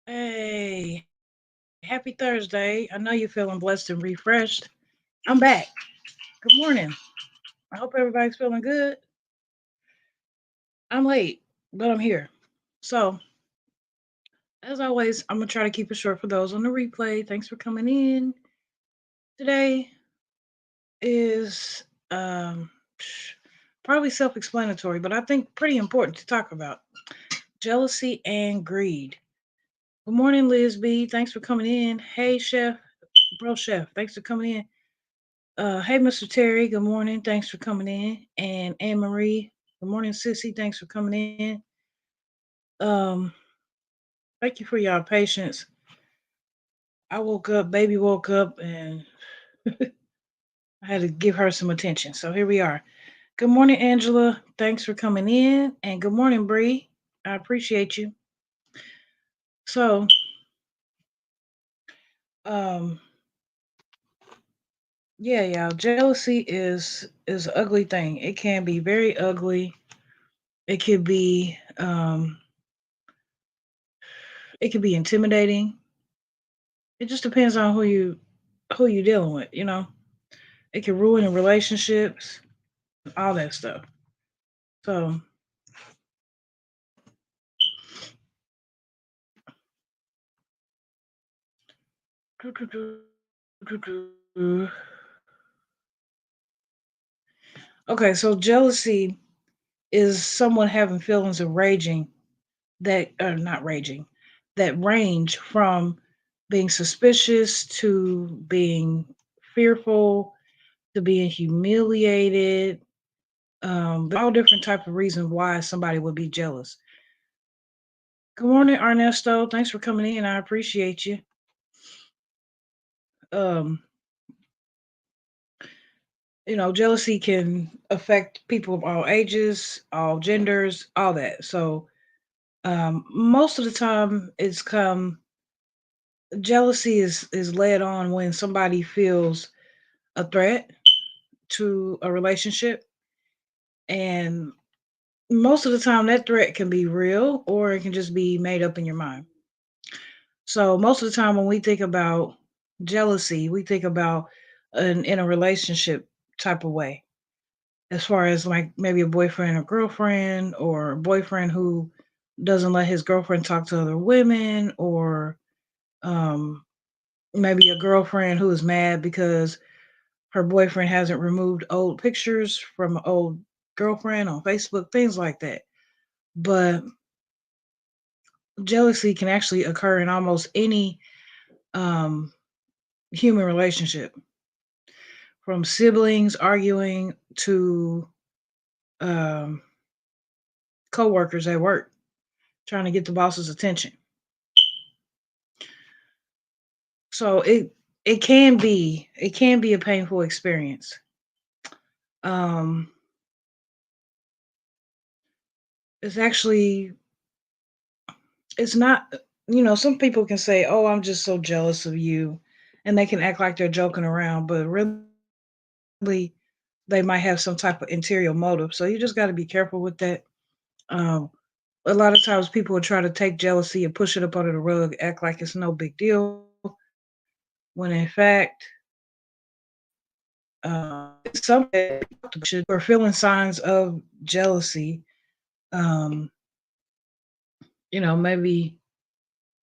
Hey, happy Thursday. I know you're feeling blessed and refreshed. I'm back. Good morning. I hope everybody's feeling good. I'm late, but I'm here. So, as always, I'm going to try to keep it short for those on the replay. Thanks for coming in. Today is probably self explanatory, but I think pretty important to talk about jealousy and greed. Good morning, Liz B. Thanks for coming in. Hey, Chef, Bro Chef. Thanks for coming in. Hey, Mr. Terry. Good morning. Thanks for coming in. And Anne Marie. Good morning, Sissy. Thanks for coming in. Um, Thank you for your patience. I woke up, baby woke up, and I had to give her some attention. So here we are. Good morning, Angela. Thanks for coming in. And good morning, Bree. I appreciate you. So, um, yeah, y'all. Jealousy is an ugly thing. It can be very ugly. It could be it could be intimidating. It just depends on who you dealing with, you know. It can ruin the relationships, all that stuff. So okay, so jealousy is someone having feelings of raging that are not raging, that range from being suspicious to being fearful to being humiliated. All different type of reasons why somebody would be jealous. Good morning, Ernesto. Thanks for coming in. I appreciate you. Um, jealousy can affect people of all ages, all genders, all that. So, most of the time, it's come jealousy is led on when somebody feels a threat to a relationship, and most of the time, that threat can be real or it can just be made up in your mind. So, most of the time, when we think about jealousy, we think about in a relationship type of way, as far as like maybe a boyfriend or girlfriend, or a boyfriend who doesn't let his girlfriend talk to other women, or um, maybe a girlfriend who is mad because her boyfriend hasn't removed old pictures from an old girlfriend on Facebook, things like that. But jealousy can actually occur in almost any um, human relationship, from siblings arguing to um, coworkers at work trying to get the boss's attention. So it can be a painful experience. Um, it's actually it's not. Some people can say, "Oh, I'm just so jealous of you," and they can act like they're joking around, but really they might have some type of interior motive. So you just got to be careful with that. Um, a lot of times people will try to take jealousy and push it up under the rug, act like it's no big deal, when in fact, it's something that people should, or feeling signs of jealousy. Um, maybe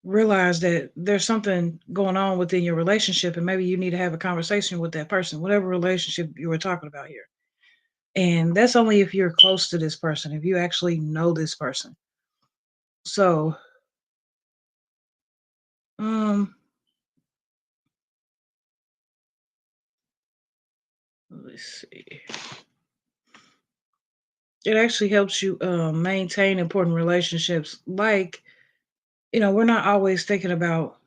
realize that there's something going on within your relationship, and maybe you need to have a conversation with that person, whatever relationship you were talking about here. And that's only if you're close to this person, if you actually know this person. So, um, let's see. It actually helps you maintain important relationships. Like, we're not always thinking about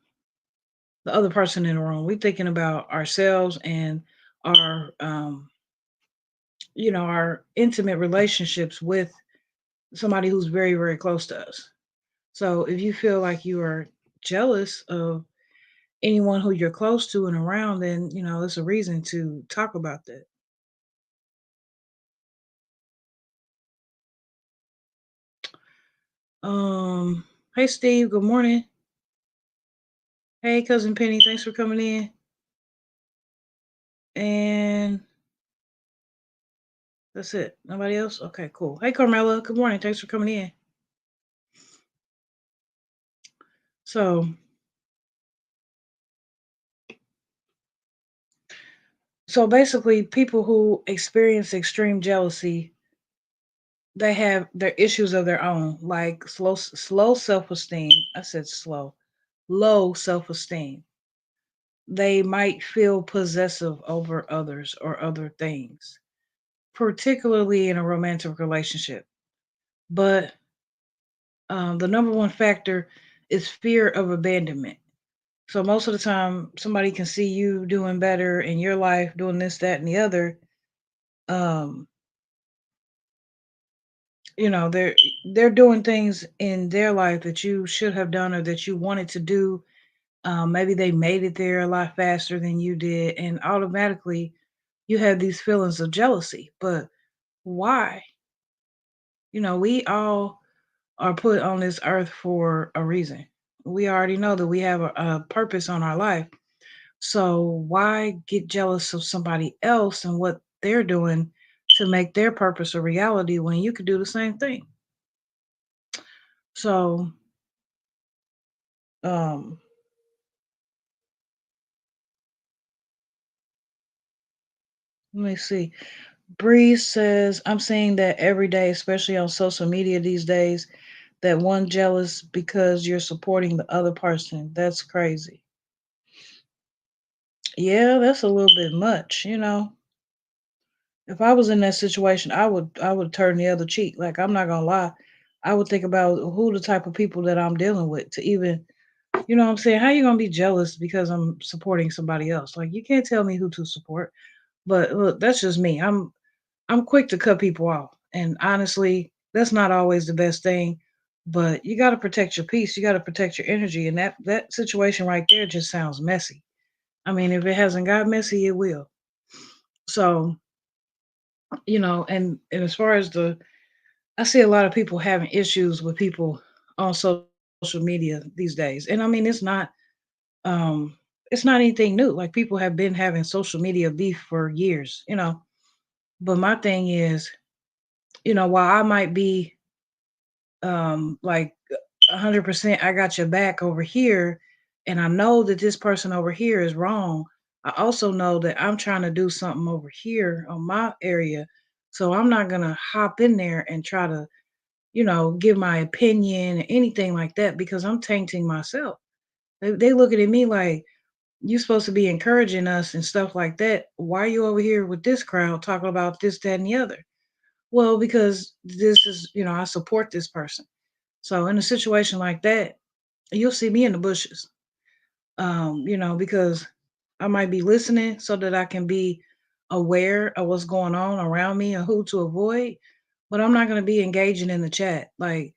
the other person in the room. We're thinking about ourselves and our, our intimate relationships with somebody who's very, very close to us. So if you feel like you are jealous of anyone who you're close to and around, then, it's a reason to talk about that. Um, hey, Steve, good morning. Hey, cousin Penny, thanks for coming in. And that's it. Nobody else? Okay, cool. Hey, Carmela, good morning. Thanks for coming in. So, so basically, people who experience extreme jealousy, they have their issues of their own, like slow self-esteem. I said slow, low self-esteem. They might feel possessive over others or other things, particularly in a romantic relationship. But the number one factor is fear of abandonment. So most of the time, somebody can see you doing better in your life, doing this, that, and the other. Um, they're doing things in their life that you should have done or that you wanted to do. Maybe they made it there a lot faster than you did, and automatically you have these feelings of jealousy. But why? We all are put on this earth for a reason. We already know that we have a purpose on our life. So why get jealous of somebody else and what they're doing to make their purpose a reality when you could do the same thing? So um let me see. Bree says, I'm seeing that every day, especially on social media these days, that one jealous because you're supporting the other person. That's crazy. Yeah, that's a little bit much. If I was in that situation, I would turn the other cheek. Like, I'm not gonna lie. I would think about who the type of people that I'm dealing with to even, what I'm saying, how you gonna be jealous because I'm supporting somebody else? Like, you can't tell me who to support. But look, that's just me. I'm quick to cut people off. And honestly, that's not always the best thing. But you gotta protect your peace. You gotta protect your energy. And that situation right there just sounds messy. I mean, if it hasn't got messy, it will. So, and as far as I see a lot of people having issues with people on social media these days. And I mean, um it's not anything new. Like, people have been having social media beef for years. But my thing is, while I might be like 100% I got your back over here, and I know that this person over here is wrong, I also know that I'm trying to do something over here on my area. So I'm not going to hop in there and try to give my opinion or anything like that, because I'm tainting myself. They looking at me like, you supposed to be encouraging us and stuff like that. Why are you over here with this crowd talking about this, that, and the other? Well, because this is, I support this person. So in a situation like that, you'll see me in the bushes. Because I might be listening so that I can be aware of what's going on around me and who to avoid. But I'm not going to be engaging in the chat. Like,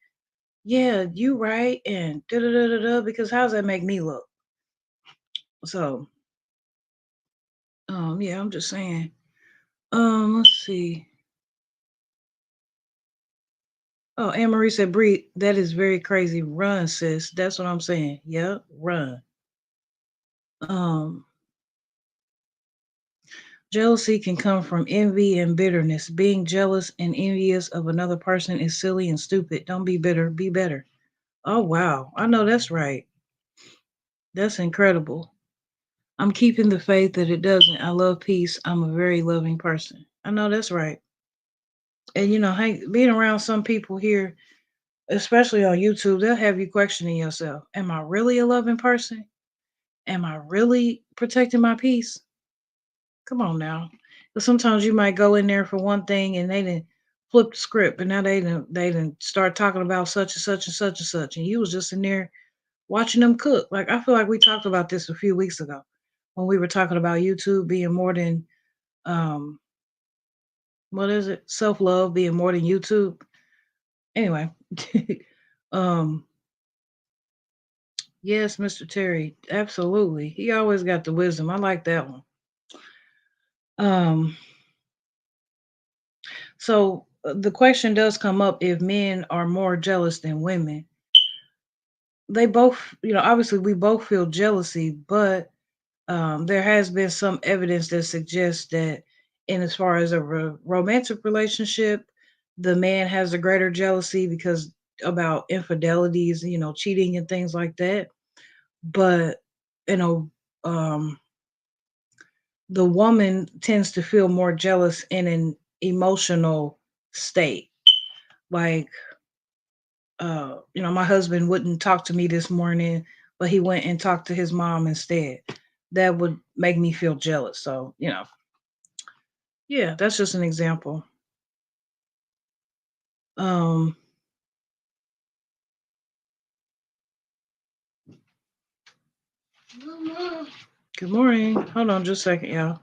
yeah, you right, and da da da da da. Because how's that make me look? So, yeah, I'm just saying. Let's see. Oh, Anne Marie said, Bree, that is very crazy. Run, sis. That's what I'm saying. Yep, run. Um, Jealousy can come from envy and bitterness. Being jealous and envious of another person is silly and stupid. Don't be bitter, be better. Oh, wow. I know that's right. That's incredible. I'm keeping the faith that it doesn't. I love peace. I'm a very loving person. I know that's right. And hey, being around some people here, especially on YouTube, they'll have you questioning yourself. Am I really a loving person? Am I really protecting my peace? Come on now. But sometimes you might go in there for one thing and they didn't flip the script, and now they didn't start talking about such and such and such and such, and you was just in there watching them cook. Like, I feel like we talked about this a few weeks ago when we were talking about YouTube being more than um what is it? Self love being more than YouTube. Anyway. um yes, Mr. Terry, absolutely. He always got the wisdom. I like that one. Um So the question does come up, if men are more jealous than women. they both, obviously we both feel jealousy, but there has been some evidence that suggests that, in as far as a romantic relationship, the man has a greater jealousy because about infidelities, cheating and things like that. But you know, um, the woman tends to feel more jealous in an emotional state. Like, my husband wouldn't talk to me this morning, but he went and talked to his mom instead. That would make me feel jealous. So, yeah, that's just an example. Um, Good morning. Hold on just a second, y'all.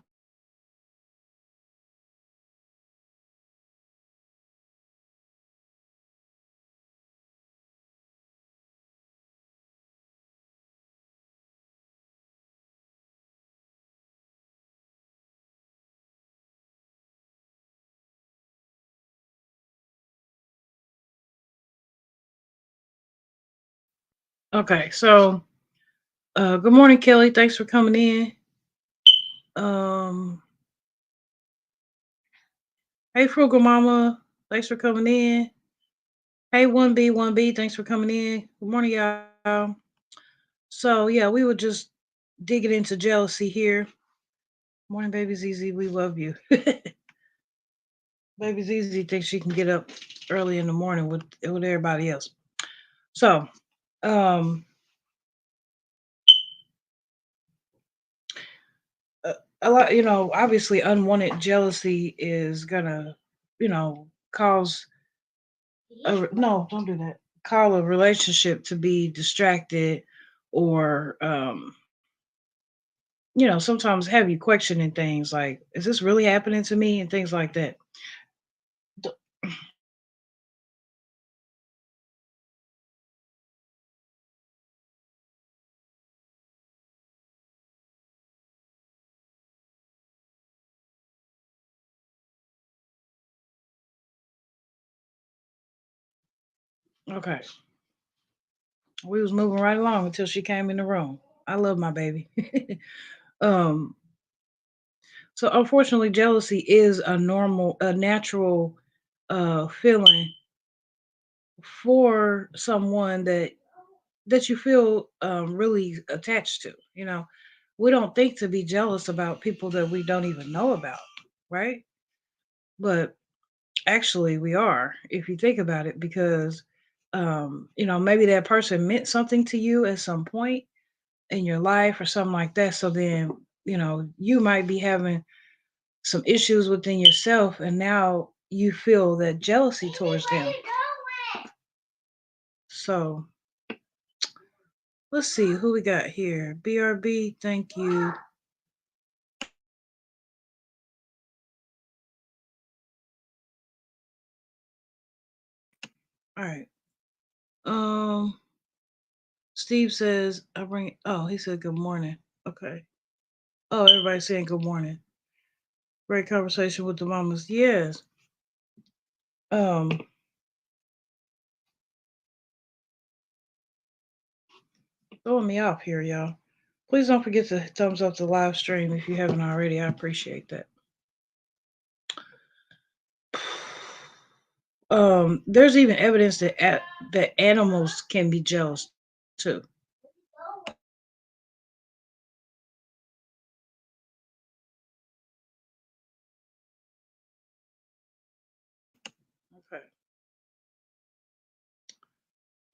Okay, so good morning, Kelly. Thanks for coming in. Um, hey, Frugal Mama. Thanks for coming in. Hey, 1B. Thanks for coming in. Good morning, y'all. So, yeah, we were just digging into jealousy here. Morning, baby Zizi. We love you. Baby Zizi thinks she can get up early in the morning with everybody else. So, um, a lot, obviously unwanted jealousy is gonna, cause no, don't do that. Call a relationship to be distracted, or sometimes have you questioning things like, is this really happening to me, and things like that. D- Okay, we was moving right along until she came in the room. I love my baby. um, so unfortunately, jealousy is a natural feeling for someone that you feel really attached to. We don't think to be jealous about people that we don't even know about, right? But actually, we are, if you think about it, because maybe that person meant something to you at some point in your life or something like that. So then, you might be having some issues within yourself, and now you feel that jealousy towards them. So let's see who we got here. BRB, thank you. All right. Um, Steve says I bring. Oh, he said good morning. Okay. Oh, everybody's saying good morning. Great conversation with the mamas. Yes. Um, Throwing me off here, y'all. Please don't forget to thumbs up the live stream if you haven't already. I appreciate that. There's even evidence that animals can be jealous too. Okay.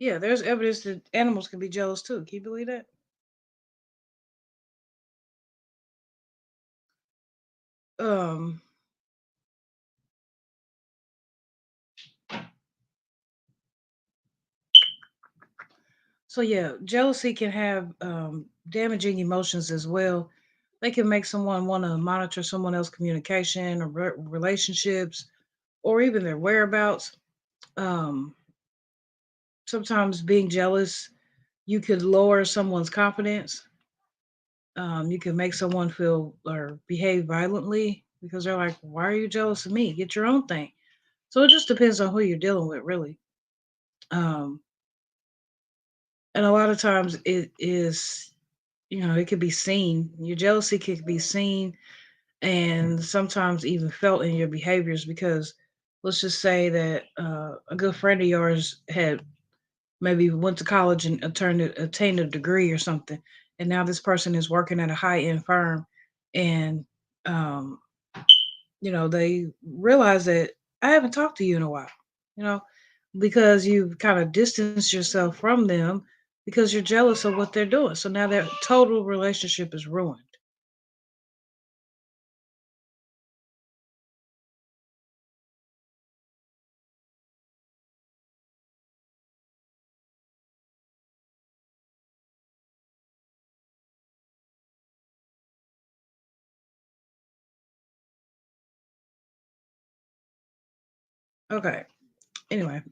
Yeah, there's evidence that animals can be jealous too. Can you believe that? Um, so yeah, jealousy can have damaging emotions as well. They can make someone want to monitor someone else's communication or relationships, or even their whereabouts. Um, Sometimes being jealous, you could lower someone's confidence. You can make someone feel or behave violently because they're like, "Why are you jealous of me? Get your own thing." So it just depends on who you're dealing with, really. Um, And a lot of times it is, it could be seen. Your jealousy could be seen and sometimes even felt in your behaviors because let's just say that a good friend of yours had maybe went to college and attained a degree or something, and now this person is working at a high end firm, and um, they realize that I haven't talked to you in a while, you know, because you've kind of distanced yourself from them because you're jealous of what they're doing. So now their total relationship is ruined. Okay. Anyway,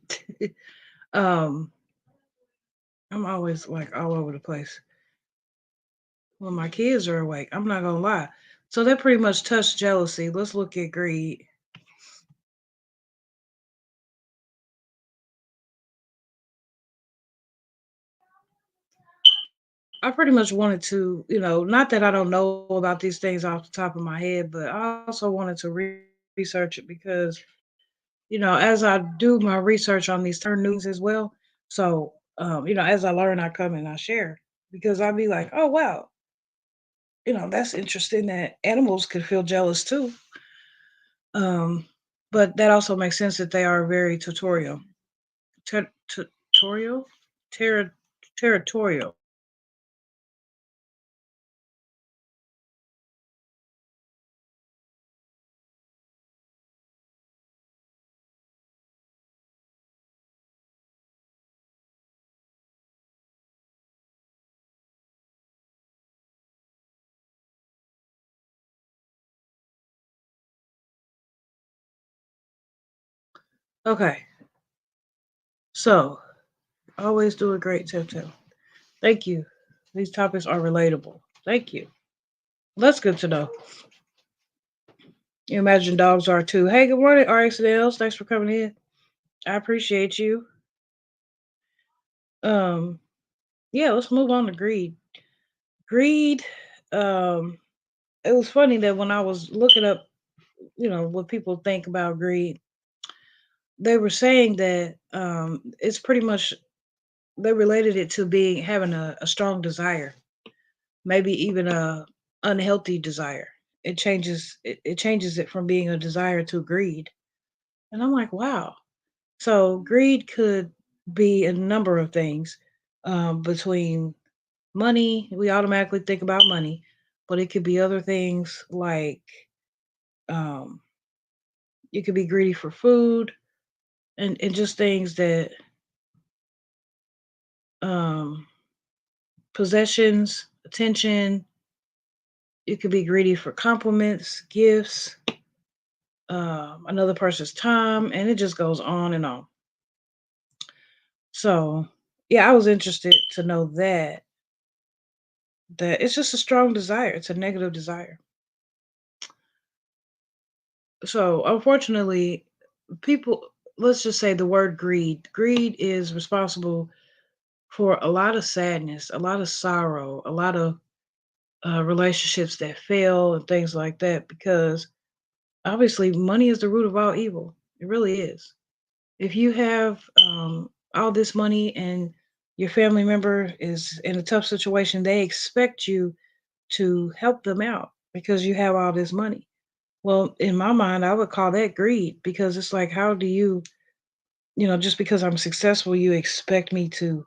um, I'm always like all over the place when my kids are awake. I'm not gonna lie. So that pretty much touched jealousy. Let's look at greed. I pretty much wanted to, not that I don't know about these things off the top of my head, but I also wanted to research it because, as I do my research on these terms, I learn new things as well. So, as I learn, I come and I share because I'll be like, oh, wow, that's interesting that animals could feel jealous too. Um, but that also makes sense that they are very tutorial, tutorial, Terri territorial. Okay, so always do a great tip tip. Thank you. These topics are relatable. Thank you. That's good to know. You imagine dogs are too. Hey, good morning, RXLs. Thanks for coming in. I appreciate you. Um, yeah, let's move on to greed. Greed. Um, it was funny that when I was looking up, what people think about greed, they were saying that it's pretty much they related it to being having a strong desire, maybe even a unhealthy desire. It changes it from being a desire to greed. And I'm like, wow. So greed could be a number of things between money. We automatically think about money, but it could be other things like um, you could be greedy for food and just things that um, possessions, attention. You could be greedy for compliments, gifts, another person's time, and it just goes on and on. So, yeah, I was interested to know that it's just a strong desire. It's a negative desire. So, unfortunately, people, let's just say the word greed. Greed is responsible for a lot of sadness, a lot of sorrow, a lot of relationships that fail and things like that because obviously money is the root of all evil. It really is. If you have all this money and your family member is in a tough situation, they expect you to help them out because you have all this money. Well, in my mind, I would call that greed because it's like, how do you, just because I'm successful, you expect me to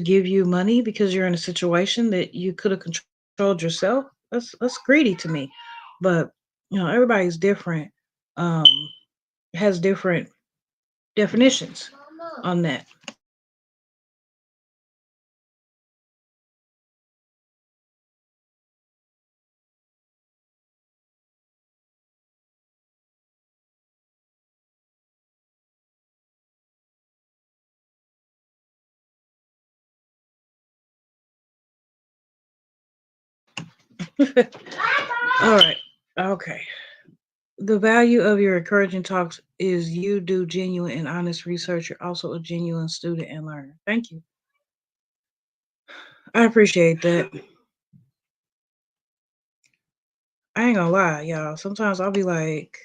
give you money because you're in a situation that you could have controlled yourself? That's greedy to me. But everybody's different, um, has different definitions on that. All right. Okay. The value of your encouraging talks is you do genuine and honest research. You're also a genuine student and learner. Thank you. I appreciate that. I ain't gonna lie, y'all. Sometimes I'll be like,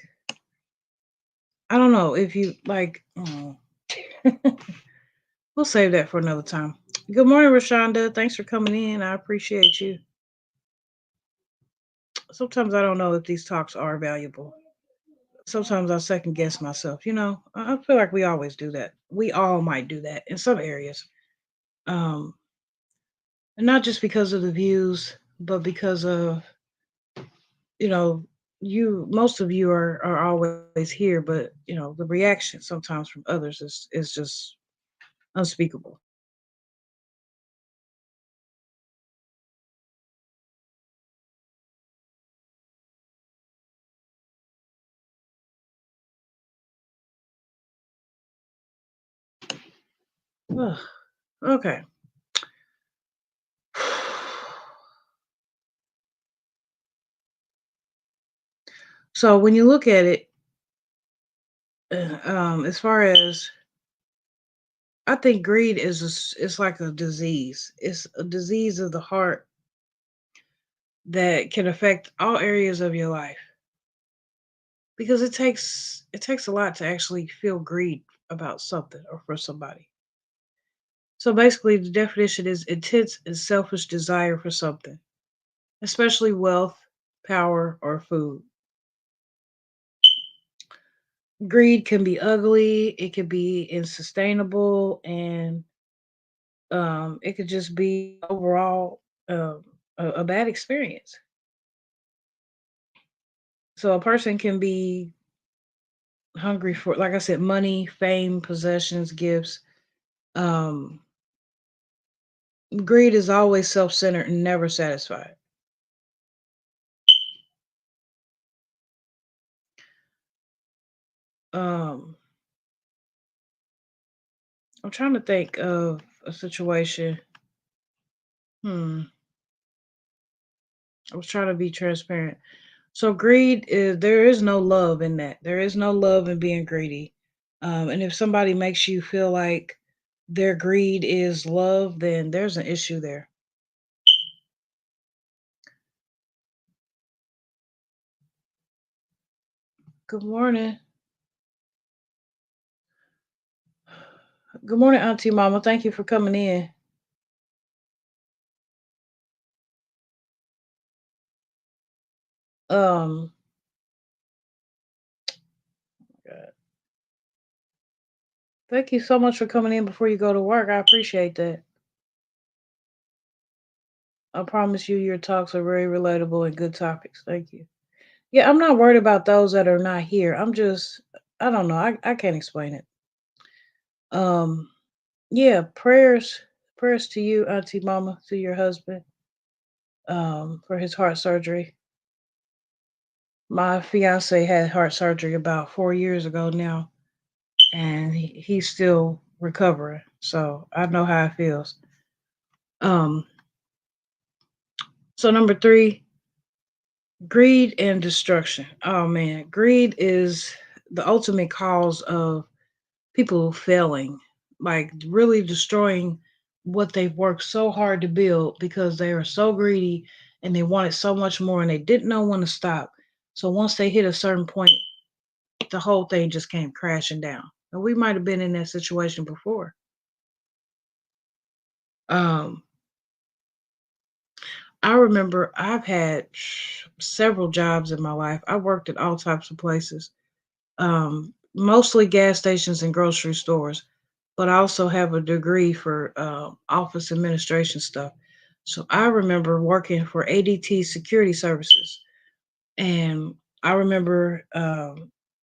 I don't know if you like. We'll save that for another time. Good morning, Rashonda. Thanks for coming in. I appreciate you. Sometimes I don't know if these talks are valuable. Sometimes I second guess myself. I feel like we always do that. We all might do that in some areas. Um, and not just because of the views, but because of, you know, most of you are always here, but the reaction sometimes from others is just unspeakable. Ugh, okay. So when you look at it, as far as I think greed it's like a disease. It's a disease of the heart that can affect all areas of your life because it takes a lot to actually feel greed about something or for somebody. So basically, the definition is intense and selfish desire for something, especially wealth, power, or food. Greed can be ugly, it can be insustainable, and it could just be overall a bad experience. So a person can be hungry for, like I said, money, fame, possessions, gifts. Um, Greed is always self centered and never satisfied. Um, I'm trying to think of a situation. Hmm. I was trying to be transparent. So greed is there is no love in that. There is no love in being greedy. And if somebody makes you feel like their greed is love, then there's an issue there. Good morning. Good morning, Auntie Mama. Thank you for coming in. Um, Thank you so much for coming in before you go to work. I appreciate that. I promise you, your talks are very relatable and good topics. Thank you. Yeah, I'm not worried about those that are not here. I don't know. I can't explain it. Um, yeah, prayers to you, Auntie Mama, to your husband, for his heart surgery. My fiance had heart surgery about 4 years ago now, and he's still recovering. So I know how it feels. Um, so number three, greed and destruction. Oh man, greed is the ultimate cause of people failing, like really destroying what they've worked so hard to build because they are so greedy and they wanted so much more and they didn't know when to stop. So once they hit a certain point, the whole thing just came crashing down. And we might have been in that situation before. Um, I remember I've had several jobs in my life. I worked at all types of places, mostly gas stations and grocery stores, but I also have a degree for office administration stuff. So I remember working for ADT Security Services, and I remember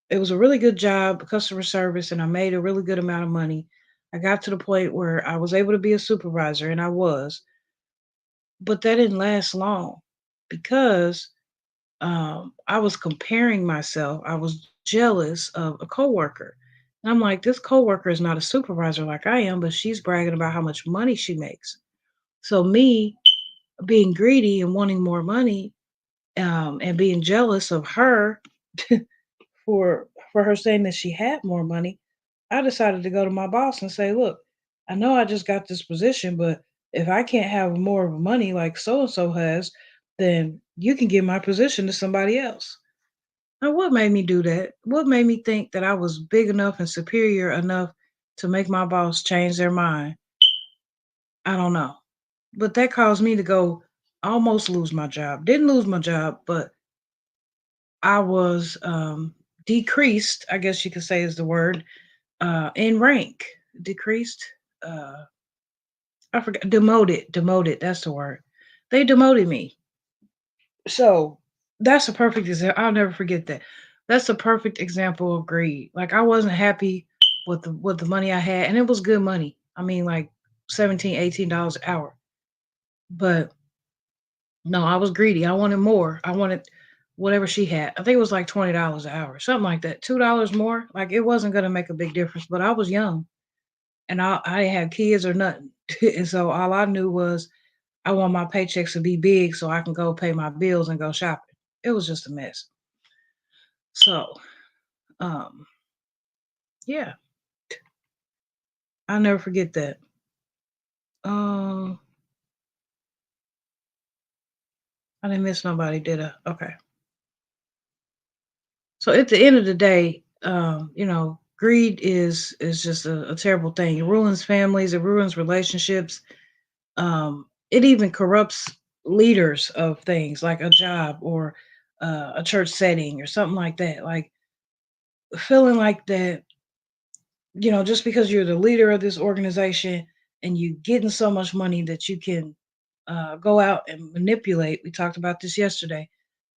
it was a really good job, customer service, and I made a really good amount of money. I got to the point where I was able to be a supervisor, and I was, but that didn't last long because I was comparing myself. I was jealous of a coworker. And I'm like, this coworker is not a supervisor like I am, but she's bragging about how much money she makes. So me being greedy and wanting more money, and being jealous of her for her saying that she had more money, I decided to go to my boss and say, look, I know I just got this position, but If I can't have more money like so and so has, then you can give my position to somebody else. Now, what made me do that? What made me think that I was big enough and superior enough to make my boss change their mind? I don't know. But that caused me to go almost lose my job. Didn't lose my job, but I was decreased, I guess you could say is the word, in rank. Decreased. Uh, I forgot. Demoted. Demoted. That's the word. They demoted me. So that's a perfect example. I'll never forget that. That's a perfect example of greed. Like I wasn't happy with the money I had, and it was good money. I mean, like 17, $18 an hour. But no, I was greedy. I wanted more. I wanted whatever she had. I think it was like $20 an hour, something like that. $2 more. Like it wasn't gonna make a big difference. But I was young and I didn't have kids or nothing. And so all I knew was I want my paychecks to be big so I can go pay my bills and go shopping. It was just a mess. So um yeah, I'll never forget that. Um I didn't miss nobody, did I? Okay. So at the end of the day, greed is just a terrible thing. It ruins families, it ruins relationships. It even corrupts leaders of things like a job or a church setting or something like that. Like feeling like that, just because you're the leader of this organization and you getting so much money that you can go out and manipulate. We talked about this yesterday.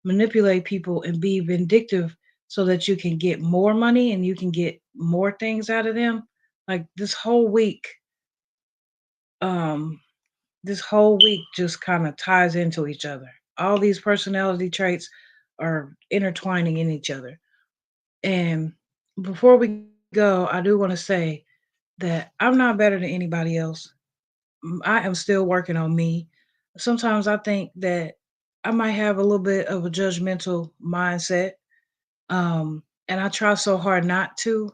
Manipulate people and be vindictive so that you can get more money and you can get more things out of them. Like um, this whole week just kind of ties into each other. All these personality traits are intertwining in each other. And before we go, I do want to say that I'm not better than anybody else. I am still working on me. Sometimes I think that I might have a little bit of a judgmental mindset. And I try so hard not to.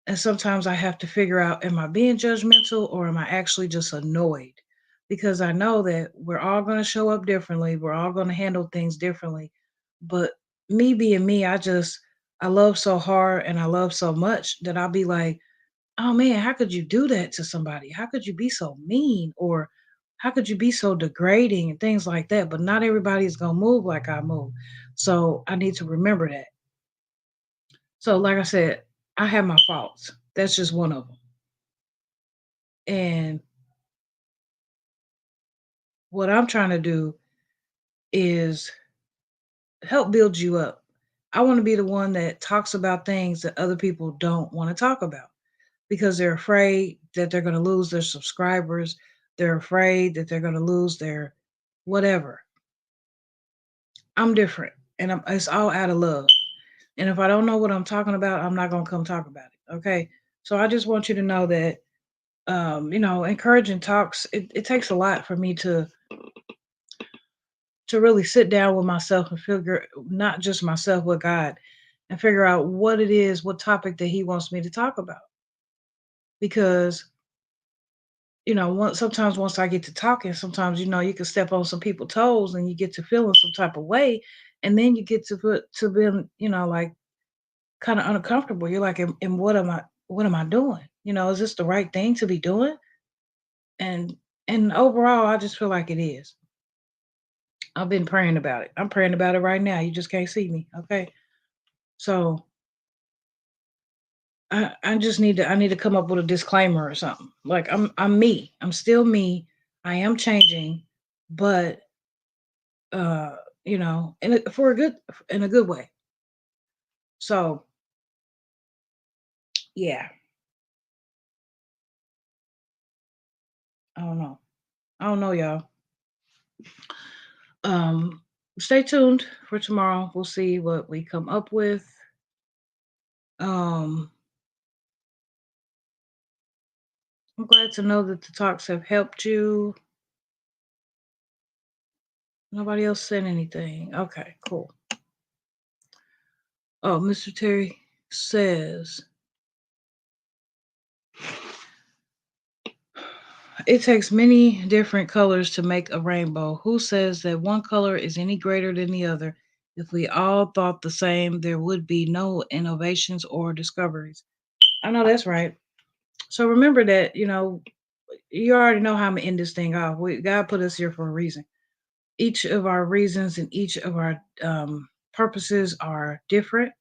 And sometimes I have to figure out, am I being judgmental or am I actually just annoyed? Because I know that we're all going to show up differently. We're all going to handle things differently. But me being me, I love so hard and I love so much that I'll be like, oh man, how could you do that to somebody? How could you be so mean? Or how could you be so degrading and things like that? But not everybody's going to move like I move. So I need to remember that. So, like I said, I have my faults. That's just one of them. And what I'm trying to do is help build you up. I want to be the one that talks about things that other people don't want to talk about because they're afraid that they're going to lose their subscribers. They're afraid that they're going to lose their whatever. I'm different and it's all out of love. And if I don't know what I'm talking about, I'm not going to come talk about it. Okay. So I just want you to know that, encouraging talks, it takes a lot for me to really sit down with myself and figure not just myself with God and figure out what it is, what topic that he wants me to talk about. Because, once I get to talking, sometimes, you can step on some people's toes and you get to feeling some type of way. And then you get to put to being, like kind of uncomfortable. You're like, and what am I doing? Is this the right thing to be doing? And and overall, I just feel like it is. I've been praying about it. I'm praying about it right now. You just can't see me. Okay. So I just need to come up with a disclaimer or something. Like I'm me. I'm still me. I am changing, but uh, for a good in a good way. So yeah, I don't know. I don't know, y'all. Um, Stay tuned for tomorrow. We'll see what we come up with. Um, I'm glad to know that the talks have helped you. Nobody else said anything. Okay, cool. Oh, Mr. Terry says It takes many different colors to make a rainbow. Who says that one color is any greater than the other? If we all thought the same, there would be no innovations or discoveries. I know that's right. So remember that, you already know how I'm gonna end this thing off. God put us here for a reason. Each of our reasons and each of our purposes are different.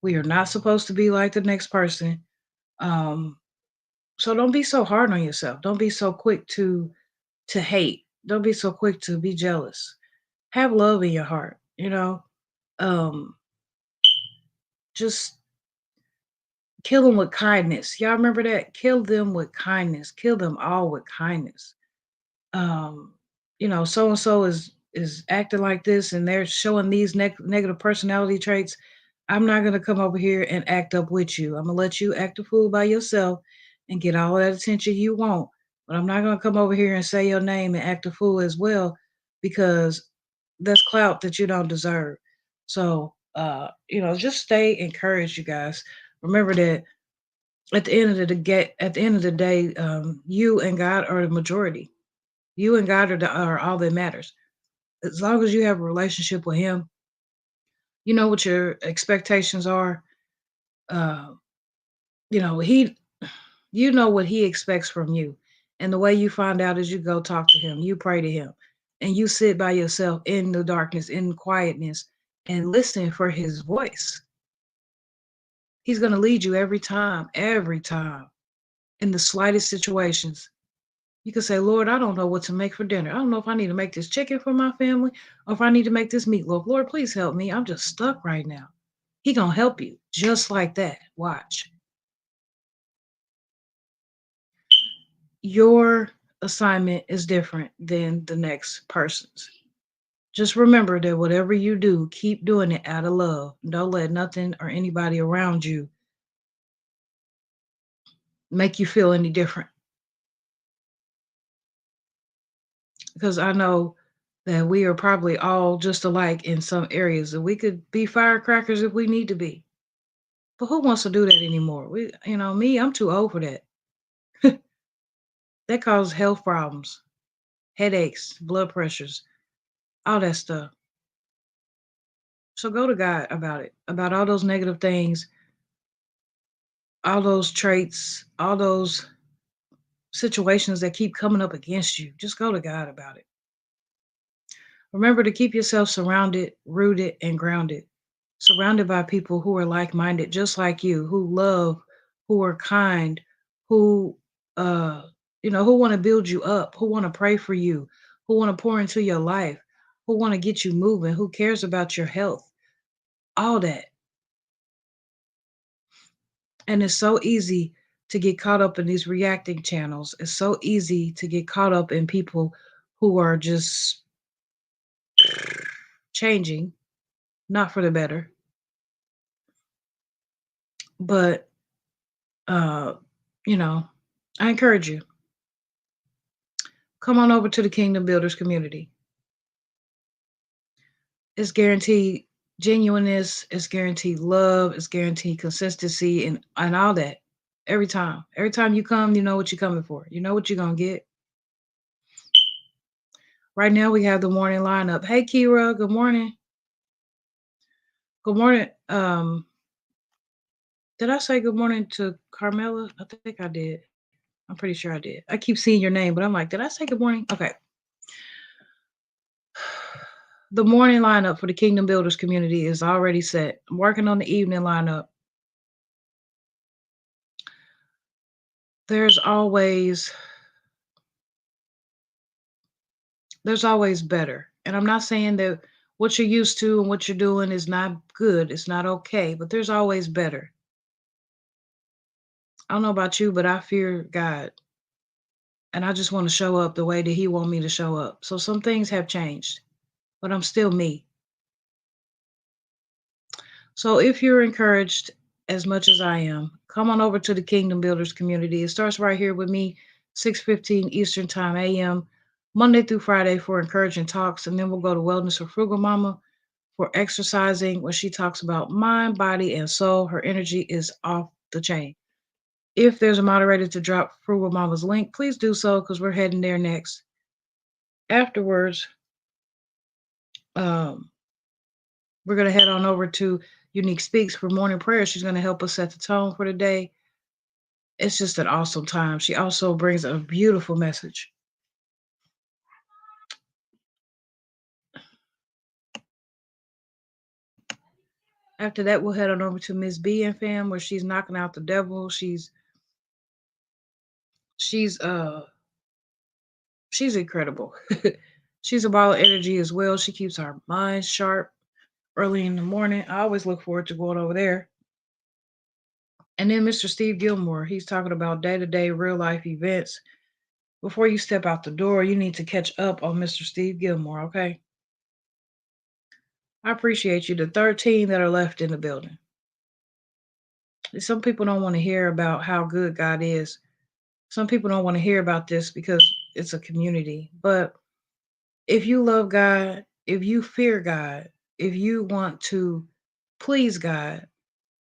We are not supposed to be like the next person. Um, so don't be so hard on yourself. Don't be so quick to hate. Don't be so quick to be jealous. Have love in your heart. Um, just kill them with kindness. Y'all remember that? Kill them with kindness. Kill them all with kindness. um so and so is acting like this and they're showing these negative personality traits. I'm not going to come over here and act up with you. I'm going to let you act a fool by yourself and get all that attention you want, but I'm not going to come over here and say your name and act a fool as well, because that's clout that you don't deserve. So just stay encouraged, you guys. Remember that at the end of the day, you and God are the majority. You and God are all that matters. As long as you have a relationship with Him, you know what your expectations are. Uh, He, you know what He expects from you, and the way you find out is you go talk to Him, you pray to Him, and you sit by yourself in the darkness, in quietness, and listen for His voice. He's going to lead you every time, in the slightest situations. You could say, Lord, I don't know what to make for dinner. I don't know if I need to make this chicken for my family or if I need to make this meatloaf. Lord, please help me. I'm just stuck right now. He gonna help you just like that. Watch. Your assignment is different than the next person's. Just remember that whatever you do, keep doing it out of love. Don't let nothing or anybody around you make you feel any different. Because I know that we are probably all just alike in some areas, and we could be firecrackers if we need to be. But who wants to do that anymore? Me, I'm too old for that. That causes health problems, headaches, blood pressures, all that stuff. So go to God about it, about all those negative things, all those traits, all those situations that keep coming up against you. Just go to God about it. Remember to keep yourself surrounded, rooted, and grounded, surrounded by people who are like minded, just like you, who love, who are kind, who, who want to build you up, who want to pray for you, who want to pour into your life, who want to get you moving, who cares about your health, all that. And it's so easy to get caught up in these reacting channels. It's so easy to get caught up in people who are just changing, not for the better. But uh, you know, I encourage you, come on over to the Kingdom Builders community. It's guaranteed genuineness, it's guaranteed love, it's guaranteed consistency and all that. Every time. Every time you come, you know what you're coming for. You know what you're gonna get. Right now we have the morning lineup. Hey Kira, good morning. Good morning. Did I say good morning to Carmela? I think I did. I'm pretty sure I did. I keep seeing your name, but I'm like, did I say good morning? Okay. The morning lineup for the Kingdom Builders community is already set. I'm working on the evening lineup. There's always better. And I'm not saying that what you're used to and what you're doing is not good. It's not okay, but there's always better. I don't know about you, but I fear God. And I just want to show up the way that He want me to show up. So some things have changed, but I'm still me. So if you're encouraged as much as I am, come on over to the Kingdom Builders community. It starts right here with me, 6:15 Eastern Time AM, Monday through Friday for encouraging talks, and then we'll go to Wellness for Frugal Mama for exercising, where she talks about mind, body, and soul. Her energy is off the chain. If there's a moderator to drop Frugal Mama's link, please do so because we're heading there next. Afterwards, um, we're going to head on over to Uniq Speaks for morning prayer. She's going to help us set the tone for the day. It's just an awesome time. She also brings a beautiful message. After that, we'll head on over to Miss B and Fam, where she's knocking out the devil. She's she's incredible. She's a ball of energy as well. She keeps our minds sharp early in the morning. I always look forward to going over there. And then Mr. Steve Gilmore, he's talking about day to day real life events. Before you step out the door, you need to catch up on Mr. Steve Gilmore, okay? I appreciate you. The 13 that are left in the building. Some people don't want to hear about how good God is. Some people don't want to hear about this because it's a community. But if you love God, if you fear God, if you want to please God,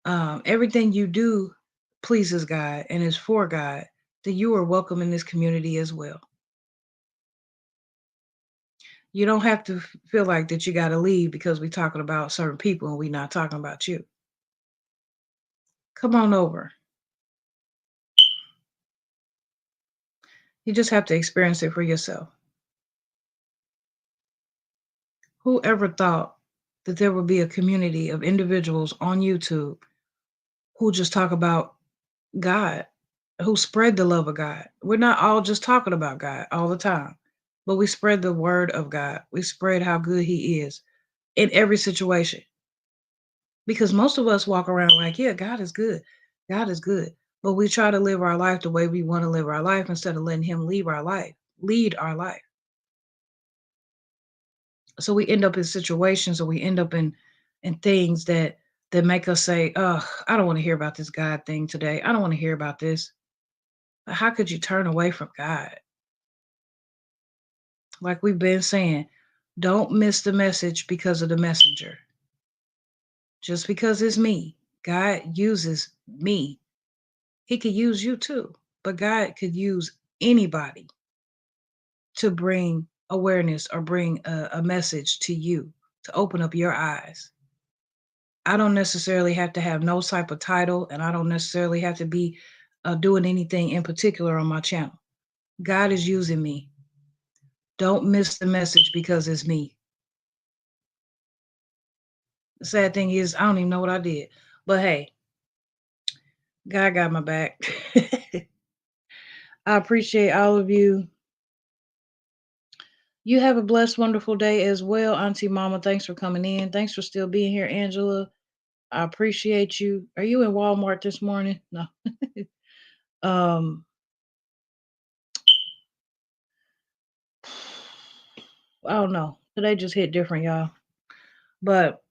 everything you do pleases God and is for God, then you are welcome in this community as well. You don't have to feel like that you got to leave because we're talking about certain people and we're not talking about you. Come on over. You just have to experience it for yourself. Whoever thought that there would be a community of individuals on YouTube who just talk about God, who spread the love of God? We're not all just talking about God all the time, but we spread the word of God. We spread how good He is in every situation. Because most of us walk around like, yeah, God is good. God is good. But we try to live our life the way we want to live our life instead of letting Him lead our life. So we end up in situations or we end up in things that make us say, oh, I don't want to hear about this God thing today. I don't want to hear about this. How could you turn away from God? Like we've been saying, don't miss the message because of the messenger. Just because it's me, God uses me. He could use you too, but God could use anybody to bring awareness or bring a message to you to open up your eyes. I don't necessarily have to have no type of title, and I don't necessarily have to be doing anything in particular on my channel. God is using me. Don't miss the message because it's me. The sad thing is, I don't even know what I did. But hey, God got my back. I appreciate all of you. You have a blessed, wonderful day as well, Auntie Mama. Thanks for coming in. Thanks for still being here, Angela. I appreciate you. Are you in Walmart this morning? No. um, I don't know. Today just hit different, y'all. But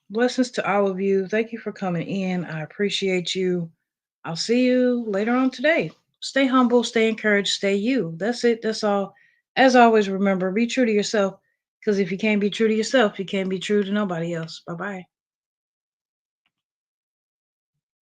blessings to all of you. Thank you for coming in. I appreciate you. I'll see you later on today. Stay humble, stay encouraged, stay you. That's it. That's all. As always, remember, be true to yourself. Because if you can't be true to yourself, you can't be true to nobody else. Bye bye.